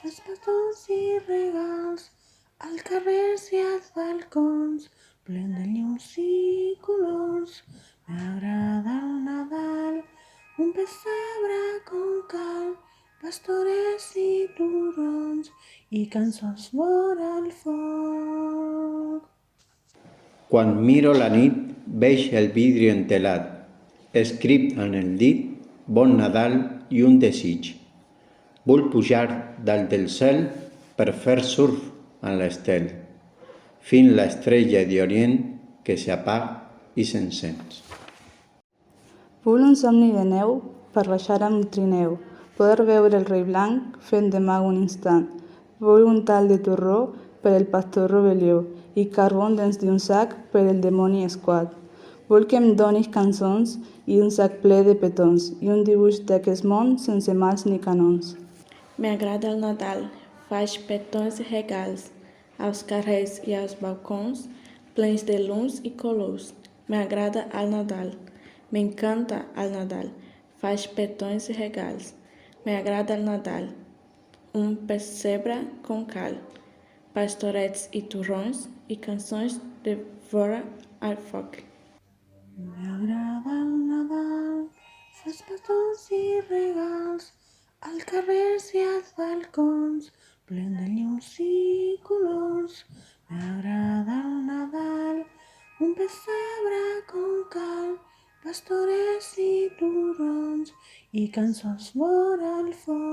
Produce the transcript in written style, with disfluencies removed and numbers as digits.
fas petons i regals, als carrers i als balcons, plen de llums i colors. M'agrada el Nadal, un pessebre com cal, pastores i turrons i cançons vora el foc. Quan miro la nit, veig el vidre entelat, escrit en el dit, bon Nadal i un desig. Vull pujar dalt del cel per fer surf en l'estel, fins l'estrella d'Orient que s'apaga i s'encén. Vull un somni de neu per baixar amb trineu, poder veure el rei blanc fent de mag un instant. Vull un tall de torró per el pastor rovelló i carbón dins d'un sac per el dimoni esquat. Vull que em donis cançons i un sac ple de petons i un dibuix d'aquest món sense mals ni canons. M'agrada el Nadal, faig petons i regals, aos carrers i aos balcons, plens de llums i colors. M'agrada el Nadal, m'encanta el Nadal, faig petons i regals. M'agrada el Nadal, un pessebre com cal, pastorets i torrons i cançons de vora el foc. M'agrada el Nadal, fas petons i regals, als carrers i als balcons, plen de llums i colors. M'agrada el Nadal, un pessebre com cal, pastores i turrons i cançons vora el foc.